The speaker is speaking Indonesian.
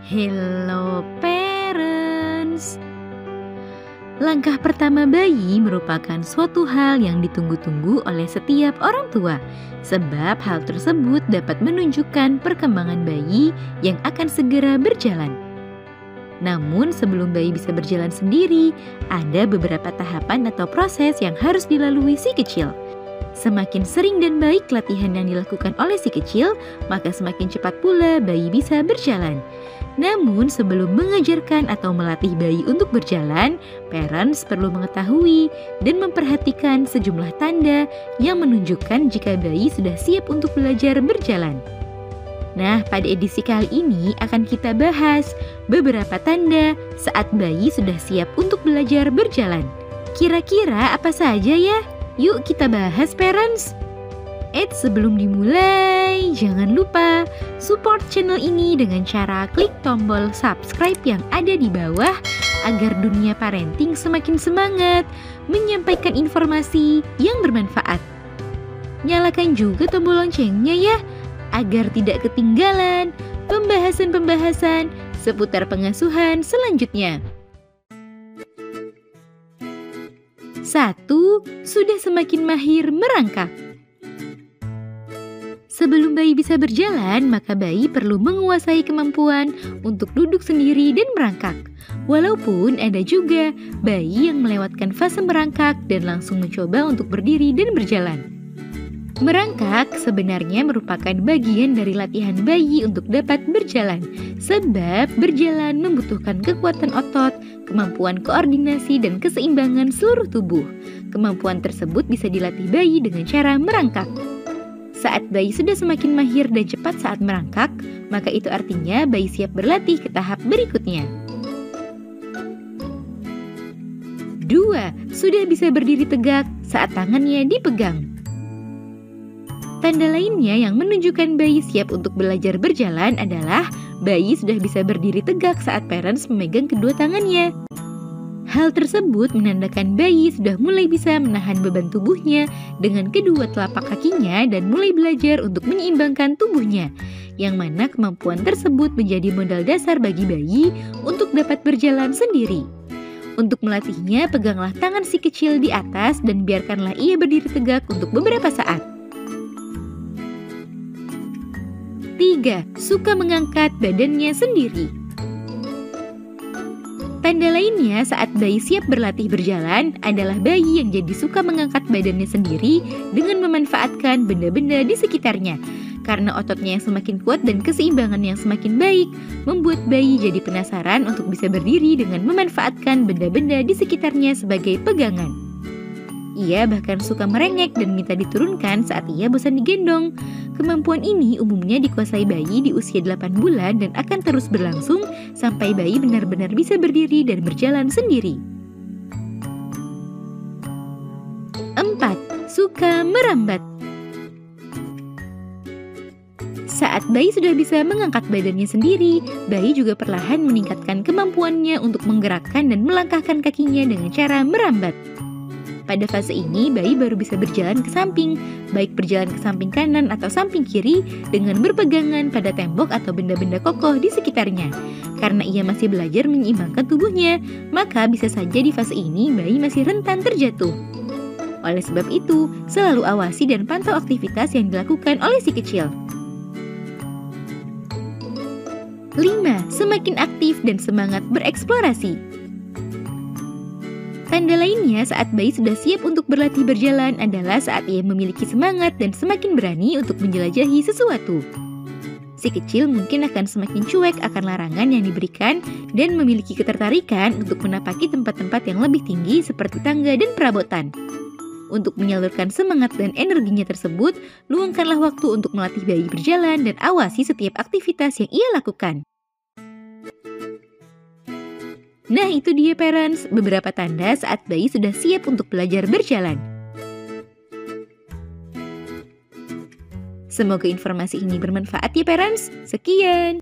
Hello parents. Langkah pertama bayi merupakan suatu hal yang ditunggu-tunggu oleh setiap orang tua, sebab hal tersebut dapat menunjukkan perkembangan bayi yang akan segera berjalan. Namun sebelum bayi bisa berjalan sendiri, ada beberapa tahapan atau proses yang harus dilalui si kecil. Semakin sering dan baik latihan yang dilakukan oleh si kecil, maka semakin cepat pula bayi bisa berjalan. Namun sebelum mengajarkan atau melatih bayi untuk berjalan, parents perlu mengetahui dan memperhatikan sejumlah tanda yang menunjukkan jika bayi sudah siap untuk belajar berjalan. Nah, pada edisi kali ini akan kita bahas beberapa tanda saat bayi sudah siap untuk belajar berjalan. Kira-kira apa saja ya? Yuk kita bahas parents. Sebelum dimulai, jangan lupa support channel ini dengan cara klik tombol subscribe yang ada di bawah agar dunia parenting semakin semangat menyampaikan informasi yang bermanfaat. Nyalakan juga tombol loncengnya ya, agar tidak ketinggalan pembahasan-pembahasan seputar pengasuhan selanjutnya. 1. Sudah semakin mahir merangkak. Sebelum bayi bisa berjalan, maka bayi perlu menguasai kemampuan untuk duduk sendiri dan merangkak. Walaupun ada juga bayi yang melewatkan fase merangkak dan langsung mencoba untuk berdiri dan berjalan. Merangkak sebenarnya merupakan bagian dari latihan bayi untuk dapat berjalan, sebab berjalan membutuhkan kekuatan otot, kemampuan koordinasi dan keseimbangan seluruh tubuh. Kemampuan tersebut bisa dilatih bayi dengan cara merangkak. Saat bayi sudah semakin mahir dan cepat saat merangkak, maka itu artinya bayi siap berlatih ke tahap berikutnya. 2. Sudah bisa berdiri tegak saat tangannya dipegang. Tanda lainnya yang menunjukkan bayi siap untuk belajar berjalan adalah bayi sudah bisa berdiri tegak saat parents memegang kedua tangannya. Hal tersebut menandakan bayi sudah mulai bisa menahan beban tubuhnya dengan kedua telapak kakinya dan mulai belajar untuk menyeimbangkan tubuhnya, yang mana kemampuan tersebut menjadi modal dasar bagi bayi untuk dapat berjalan sendiri. Untuk melatihnya, peganglah tangan si kecil di atas dan biarkanlah ia berdiri tegak untuk beberapa saat. 3. Suka mengangkat badannya sendiri. Tanda lainnya saat bayi siap berlatih berjalan adalah bayi yang jadi suka mengangkat badannya sendiri dengan memanfaatkan benda-benda di sekitarnya. Karena ototnya yang semakin kuat dan keseimbangan yang semakin baik, membuat bayi jadi penasaran untuk bisa berdiri dengan memanfaatkan benda-benda di sekitarnya sebagai pegangan. Ia bahkan suka merengek dan minta diturunkan saat ia bosan digendong. Kemampuan ini umumnya dikuasai bayi di usia 8 bulan dan akan terus berlangsung sampai bayi benar-benar bisa berdiri dan berjalan sendiri. 4. Suka merambat. Saat bayi sudah bisa mengangkat badannya sendiri, bayi juga perlahan meningkatkan kemampuannya untuk menggerakkan dan melangkahkan kakinya dengan cara merambat. Pada fase ini, bayi baru bisa berjalan ke samping, baik berjalan ke samping kanan atau samping kiri dengan berpegangan pada tembok atau benda-benda kokoh di sekitarnya. Karena ia masih belajar menyeimbangkan tubuhnya, maka bisa saja di fase ini bayi masih rentan terjatuh. Oleh sebab itu, selalu awasi dan pantau aktivitas yang dilakukan oleh si kecil. 5. Semakin aktif dan semangat bereksplorasi. Tanda lainnya saat bayi sudah siap untuk berlatih berjalan adalah saat ia memiliki semangat dan semakin berani untuk menjelajahi sesuatu. Si kecil mungkin akan semakin cuek akan larangan yang diberikan dan memiliki ketertarikan untuk menapaki tempat-tempat yang lebih tinggi seperti tangga dan perabotan. Untuk menyalurkan semangat dan energinya tersebut, luangkanlah waktu untuk melatih bayi berjalan dan awasi setiap aktivitas yang ia lakukan. Nah, itu dia parents, beberapa tanda saat bayi sudah siap untuk belajar berjalan. Semoga informasi ini bermanfaat ya parents. Sekian.